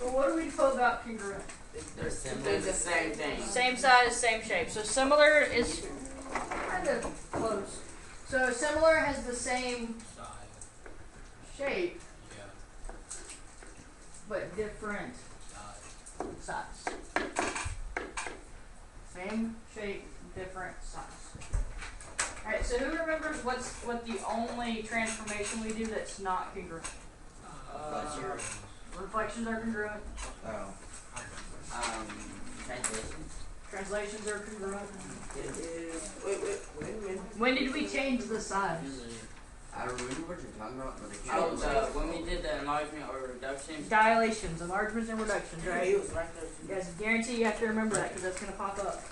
Well, what do we know about congruent? They're similar. They're the same thing. Same size, same shape. So similar is kind of close. So similar has the same shape, but different size. Same shape, different size. Alright, so who remembers what the only transformation we do that's not congruent? Reflections are congruent. Oh. Translations. Translations are congruent. Wait. When did we change the size? I don't remember what you're talking about, but when we did the enlargement or reduction. Dilations, enlargements and reductions, right? It was right there. Yes, guarantee you have to remember that because that's going to pop up.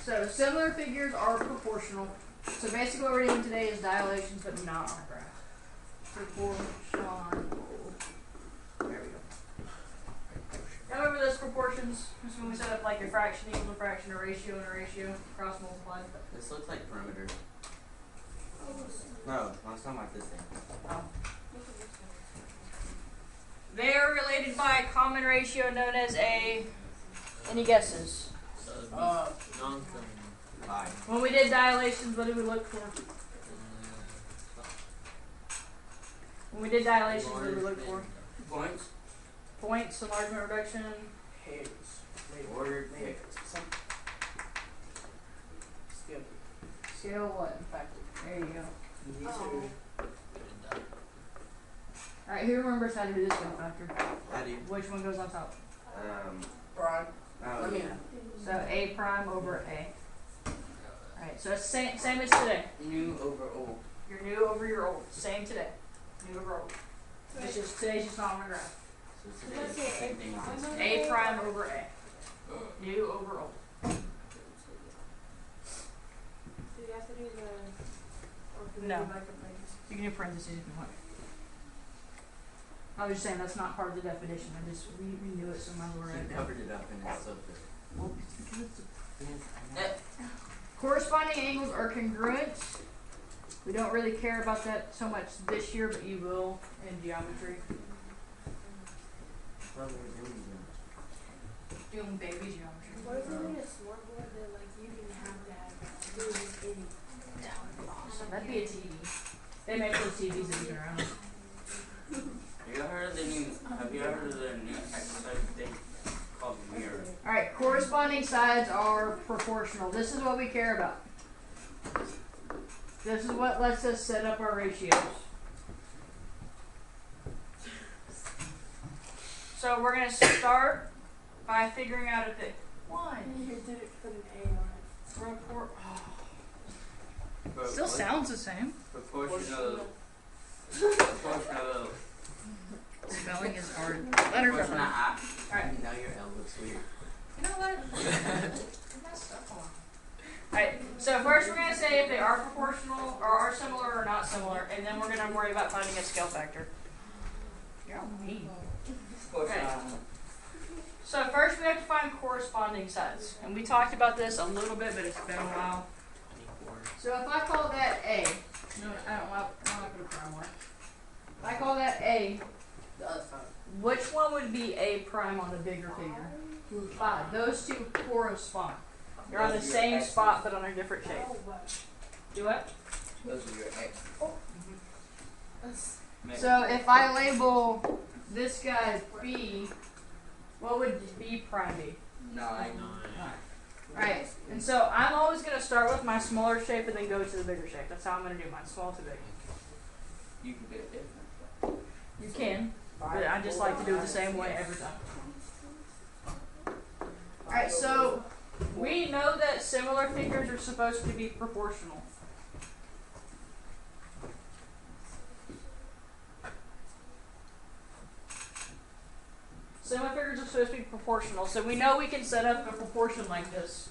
So similar figures are proportional. So basically what we're doing today is dilations, but not on a graph. Proportional. There we go. Now remember those proportions? This is when we set up like a fraction equals a fraction, a ratio and a ratio, cross multiplied. This looks like perimeter. No, it's not like this thing. Oh. They are related by a common ratio known as a. Any guesses? When we did dilations, what did we look for? When we did dilations, what did we look for? Points. Points, enlargement, reduction. Ordered. Scale what? In fact, there you go. Alright, who remembers how to do this scale factor? How do you? Which one goes on top? Prime. Oh, Yeah. So A prime over A. Alright, so it's same as today. New over old. Your new over your old. Same today. New over old. It's just today's just not on the graph. So today's the same thing as this. A prime over A. New over old. Do you have to do the... Or can No. you do like a parentheses? You can do parentheses if you want. I was just saying that's not part of the definition. I just we knew it, so my word. You covered it up and it's so good. Well, because it's corresponding angles are congruent. We don't really care about that so much this year, but you will in geometry. What were we doing? Doing baby geometry. What if we made a smartboard that like you can have that do any? That would be awesome. That'd be a TV. They make those TVs that get around. Have you ever heard of the new exercise thing called mirror? Alright, corresponding sides are proportional. This is what we care about. This is what lets us set up our ratios. So we're going to start by figuring out if it. Why? You didn't put an A on it. Still sounds the same. Proportional. Spelling is hard. Letters are hard. Alright. Now your L looks weird. You know what? Alright, so first we're going to say if they are proportional, or are similar or not similar, and then we're going to worry about finding a scale factor. You're all mean. Okay. So first we have to find corresponding sides. And we talked about this a little bit, but it's been a while. So if I call that A, no, I don't want to put a prime mark. If I call that A, which one would be A prime on the bigger figure? 5. Those two correspond. They're on the same spot, but on a different shape. Do what? Those are your X. So if I label this guy B, what would B prime be? 9. Right. And so I'm always going to start with my smaller shape and then go to the bigger shape. That's how I'm going to do mine, small to big. You can do it different. You can, but I just like to do it the same way every time. Alright, so we know that similar figures are supposed to be proportional. Similar figures are supposed to be proportional, so we know we can set up a proportion like this.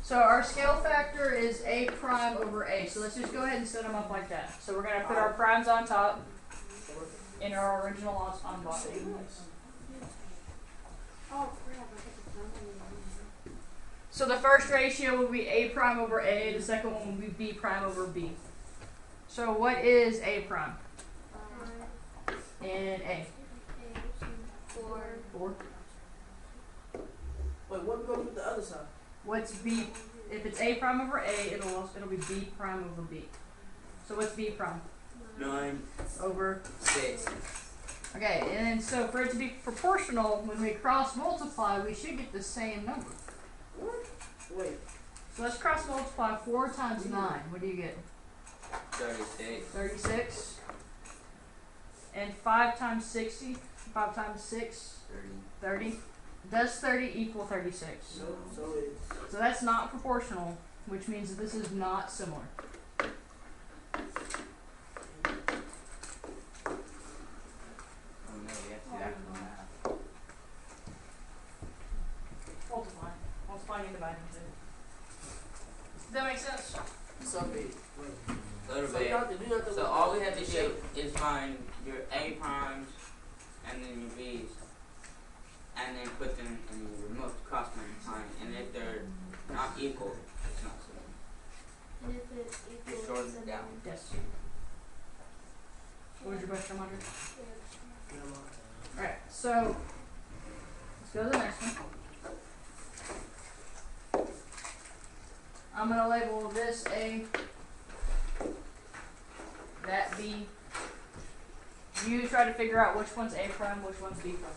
So our scale factor is A prime over A. So let's just go ahead and set them up like that. So we're going to put our primes on top and our original on bottom. Oh crap, I got the thumb on So the first ratio will be A prime over A. The second one will be B prime over B. So what is A prime? it. And A. 4 4. Wait, what goes with the other side? What's B? If it's A prime over A, it'll be B prime over B. So what's B prime? 9, Over. 6. Okay, and then so for it to be proportional, when we cross multiply, we should get the same number. What? Wait. So let's cross multiply 4 times 9. What do you get? 36. 36. And 5 times 60. 5 times 6. 30. 30. Does 30 equal 36? No, so it's. So that's not proportional, which means that this is not similar. Oh no, we have to do actual math. Multiplying. Multiplying and dividing too. Does that make sense? So big. Wait. Little So bit. you have to do that. So all we have to do is find your A primes and then your B's, and then put them in your cross multiplying. And if they're not equal, it's not similar. And if it's equal, You shorten it's it down. Yes. What was your question, Margaret? Get 'em on. Alright, so let's go to the next one. I'm gonna label this A, that B. You try to figure out which one's A prime, which one's B prime.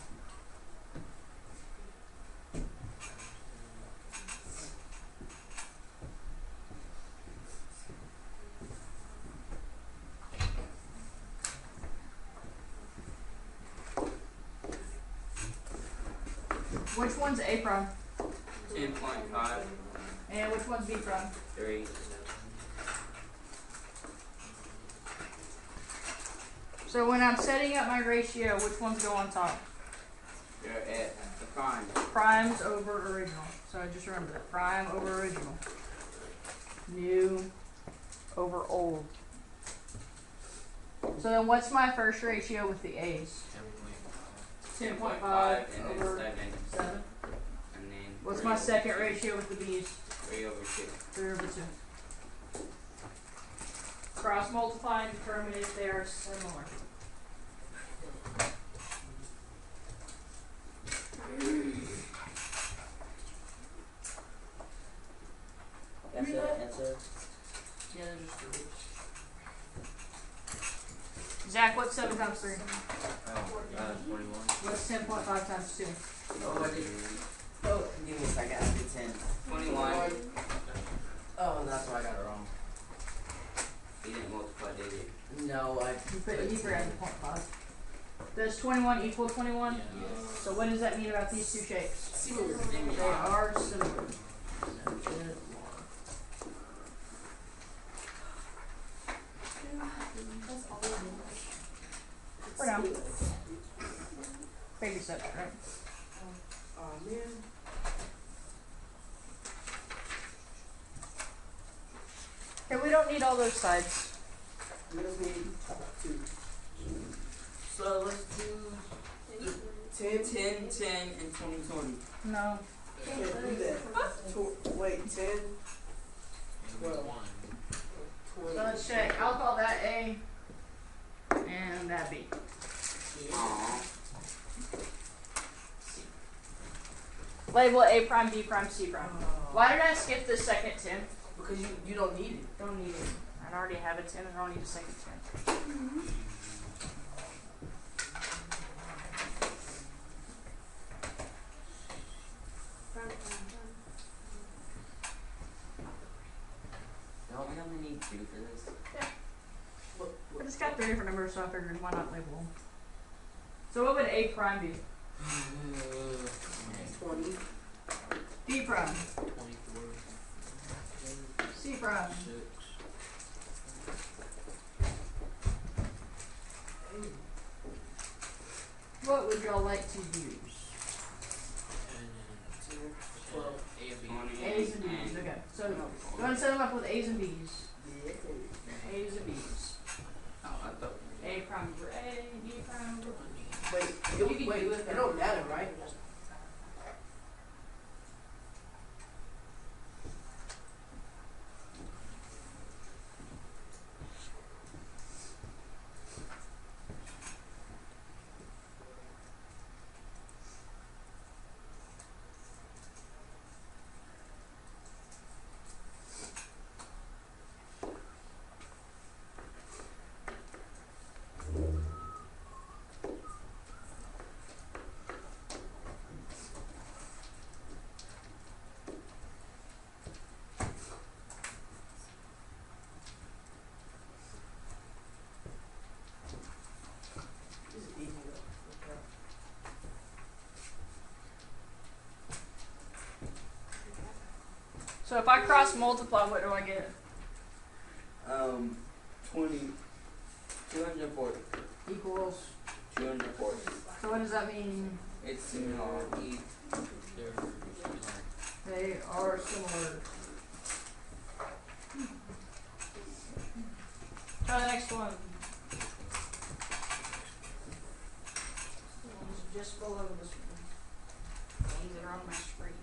Which one's A prime? 10.5, And which one's B prime? 3. So when I'm setting up my ratio, which ones go on top? You're at the prime. Primes over original. So just remember that. Prime over original. New over old. So then what's my first ratio with the A's? 10.5 and then over 7. 7. And then What's 3 my over second 2. ratio with the B's? 3 over 2. 3 over 2. Cross multiply and determine if they are similar. That's it. That's it. Yeah, they're just the roots. Zach, what's 7 times 3? Oh, 41. What's 10.5 times 2? Oh, I did. Oh, give me a second. I did 10. 21. Oh, that's why I got it wrong. You didn't multiply, did you? No, I You put E for every 0.5. Does 21 equal 21? Yes. So what does that mean about these two shapes? Similar. They are similar. For now. Baby steps, right? Oh man. Okay, we don't need all those sides. We just need 2. So let's do 10, 10, 10, and 20, 20. No. Can't do that. Wait, 10, 12, So 20. let's check. I'll call that A and that B. Aww. Label A prime, B prime, C prime. Why did I skip the second 10? Because you don't need it. Don't need it. I already have a 10 and I don't need a second 10. Don't we only need 2 for this? I just got 3 different numbers, so I figured why not label them. So what would A prime be? 20. B prime. C prime. What would y'all like to use? 12. 20. A's and B's. Okay. So go ahead and set them up with A's and B's. Yeah. A's and B's. Oh, I thought. A prime over A, B prime over B. Wait, You can wait, do it it don't matter, right? So if I cross multiply, what do I get? 240. Equals. 240. So what does that mean? It's similar. They are similar. Try the next one. One's just below this one. These that are on my screen.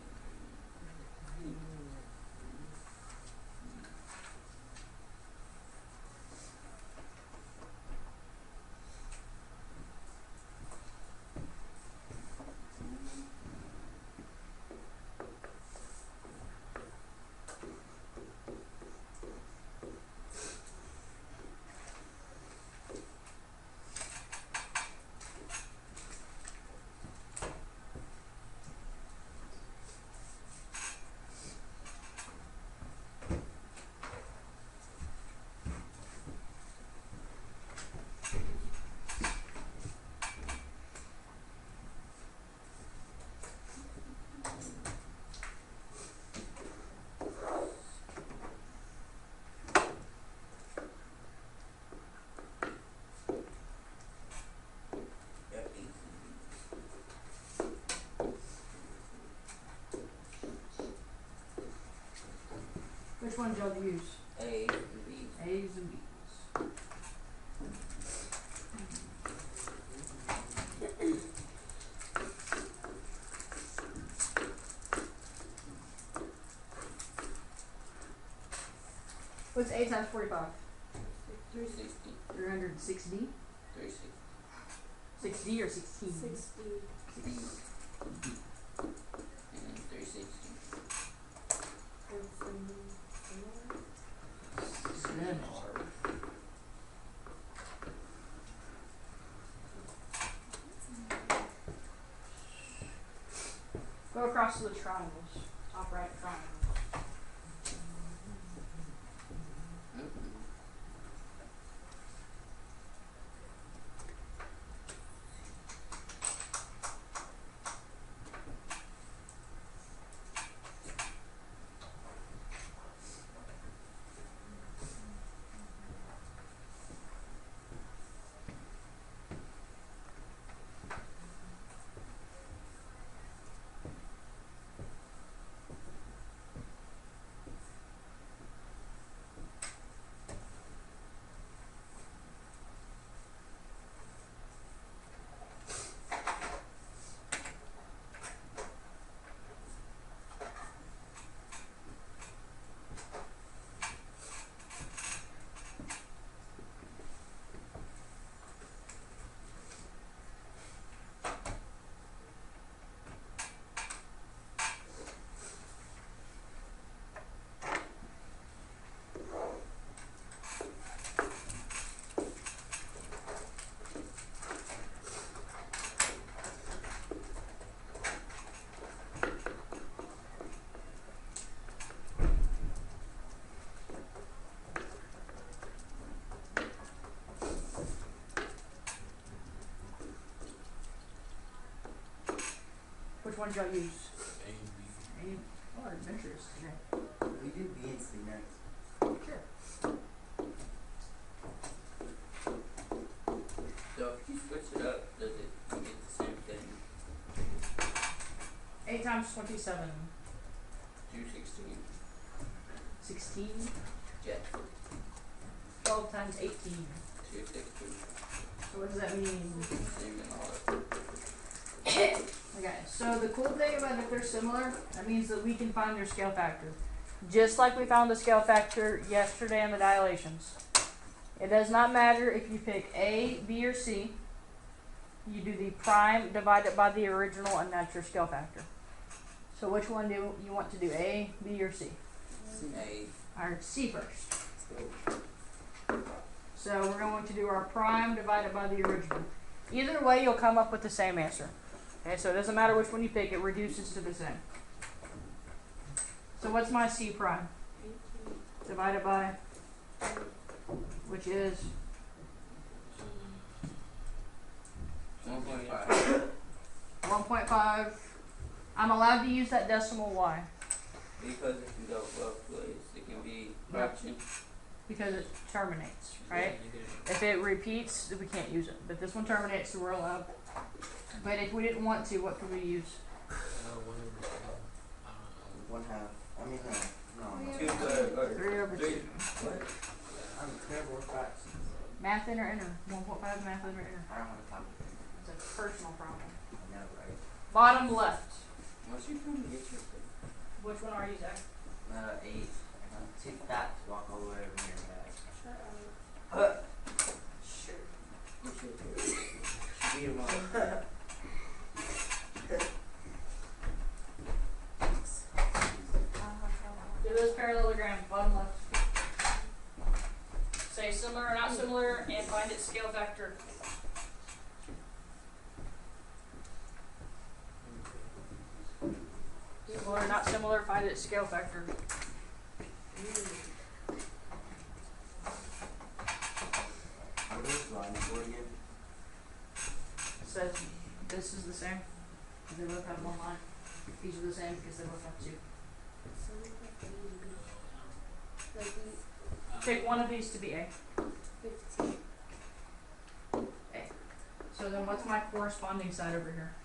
Which one y'all use? A's and B's. A's and B's. What's 8 times 45? 360. 360? 360. 60 or 16? 60. And then 360. Go across to the triangles. Top right triangle. Which one did y'all use? A and B. A. Oh, adventurous today. We do B and C next. Sure. So if you switch it up, does it get the same thing? 8 times 27. 216. 16. Yeah. 12 times 18. 216. So what does that mean? Same in all of it. Okay, so the cool thing about if they're similar, that means that we can find their scale factor. Just like we found the scale factor yesterday in the dilations. It does not matter if you pick A, B, or C. You do the prime divided by the original, and that's your scale factor. So which one do you want to do, A, B, or C? A. Alright, C first. So we're going to do our prime divided by the original. Either way, you'll come up with the same answer. Okay, so it doesn't matter which one you pick, it reduces to the same. So what's my C prime? Divided by, which is 1.5. 1.5. I'm allowed to use that decimal Y. Because it can go both ways. It can be fraction. because it terminates, right? If it repeats, we can't use it. But this one terminates, so we're allowed. But if we didn't want to, what could we use? 1/2. I mean, no. Two thirds or 3 over 2. what? I'm terrible with fractions. Math inner inner. 1.5 math inner inner. I don't have a copy. It's a personal problem. I know, right? Bottom left. What's you trying to get your thing? Which one are you, Zach? 8. Take that to walk all the way over here, guys. Sure. What's your thing? Beat 'em up. Do those parallelograms, bottom left. Say similar or not similar, and find its scale factor. Similar or not similar, find its scale factor. What are those lines for again? Says this is the same. They both have one line. These are the same because they both have 2. Pick one of these to be A. 15. A. So then what's my corresponding side over here?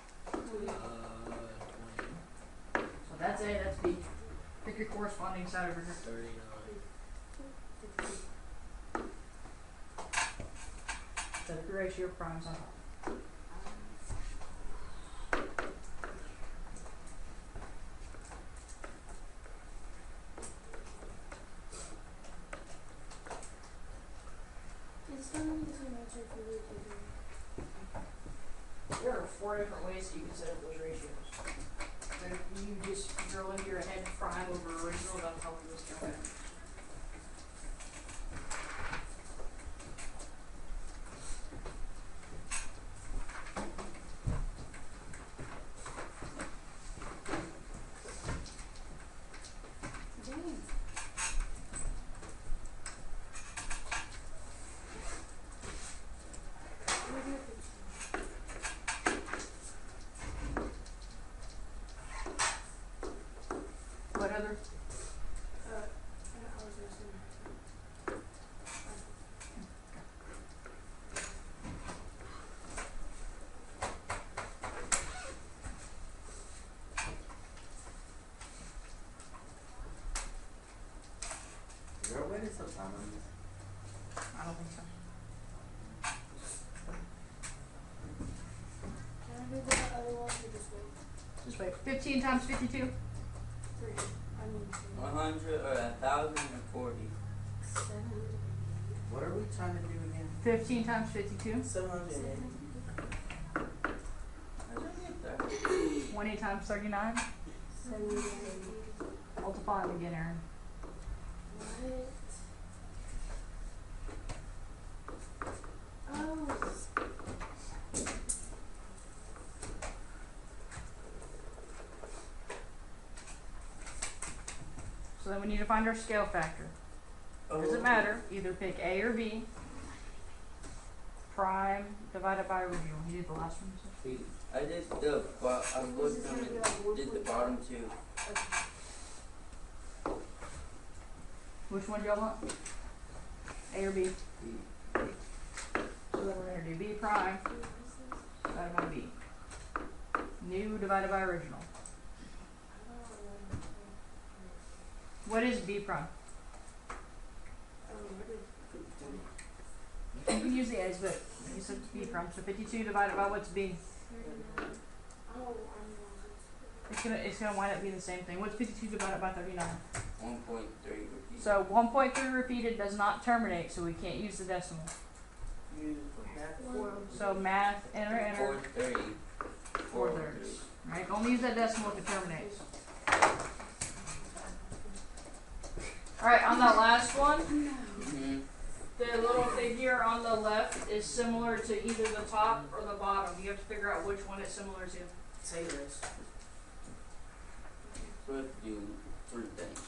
So that's A, that's B. Pick your corresponding side over here. Set the ratio of primes on top. It's gonna be the same answer for the other. There are 4 different ways that you can set up those ratios. So if you just drill into your head prime over original, that'll help you with scale factor. Dang. What do you think? What other? I was listening. Is there a way to set time on this? I don't think so. Can I do the other one or just wait? Just wait. 15 times 52. 3. I mean, 100 or 1,040. 7. What are we trying to do again? 15 times 52. 780. How did I get there? 20 times 39. 7. Multiply them again, Aaron. What? Oh. So then we need to find our scale factor. Doesn't matter. Either pick A or B. Prime divided by original. You did the last one. So. I did the I looked them and did the bottom two. Which one do y'all want? A or B? B. So then we're going to do B prime divided by B. New divided by original. What is B prime? You can use the A's, but you said B prime. So 52 divided by what's B? It's gonna wind up being the same thing. What's 52 divided by 39? 1.3 repeat. So 1.3 repeated does not terminate, so we can't use the decimal. Use math 4. So math, enter, 4/3. 4/3. Right? Only use that decimal if it terminates. Alright, on that last one, Mm-hmm. the little figure on the left is similar to either the top or the bottom. You have to figure out which one it's similar to. Say this. So we have to do 3 things.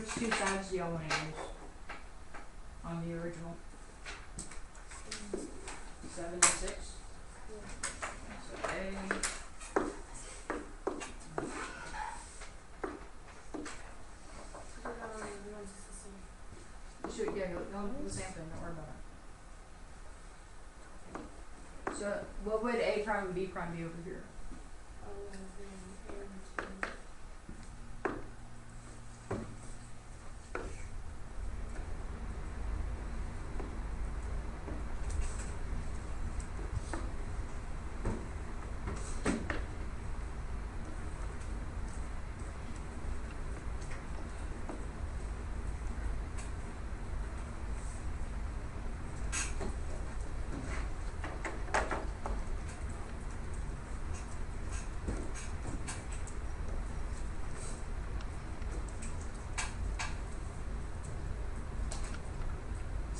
which two sides do y'all want to use on the original? 7 and 6. So A. Shoot, yeah, go do the same thing. Don't worry about it. So, what would A prime and B prime be over here?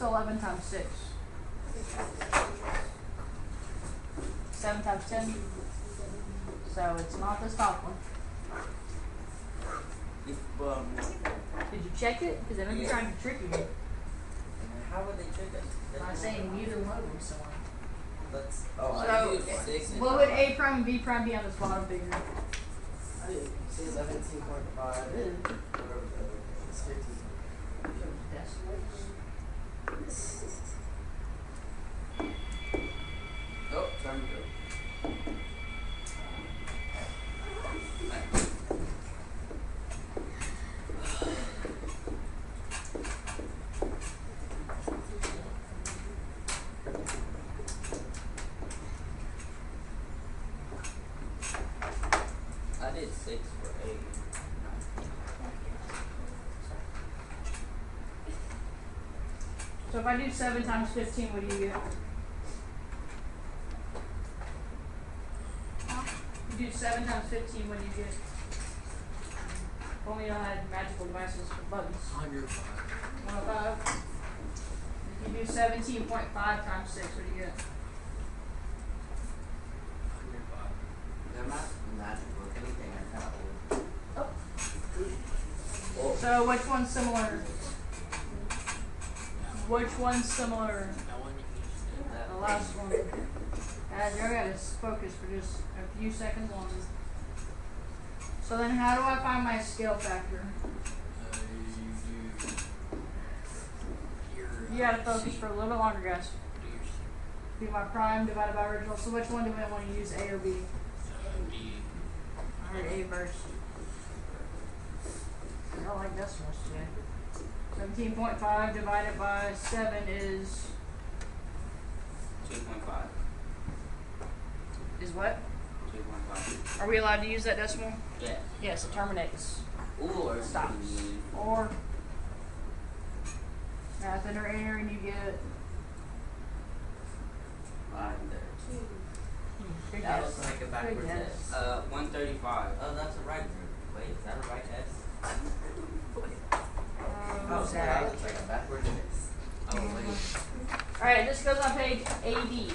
So 11 times 6. 7 times 10. So it's not this top one. If, Did you check it? Because I know you're trying to trick you. How would they trick us? By saying neither one of them is someone. Let's. Oh, So, I do 6. What would A prime and B prime be on this bottom figure? I did. See 17.5. It's 15. oh, turn good. I did 6 for 8. So if I do 7 times 15, what do you get? You do 7 times 15, what do you get? If only I had magical devices for buttons. 105. If you do 17.5 times 6, what do you get? They're not magical. If anything, they're kind of old. So which one's similar? Which one's similar? The last one. Guys, I gotta focus for just a few seconds longer. So then how do I find my scale factor? You gotta focus for a little bit longer, guys. Be my prime divided by original. So which one do I want to use, A or B? I heard A first. I don't like decimals today. 17.5 divided by 7 is 2.5. is what? 2.5. Are we allowed to use that decimal? Yeah. Yes, it terminates. Or Stops. Or math under error and you get good That guess. looks like a Good backwards guess. S. 135. Oh, that's a right. Wait, is that a right S? Oh, so Zach. that looks like a backwards S. Oh, wait. Alright, this goes on page AD, 80.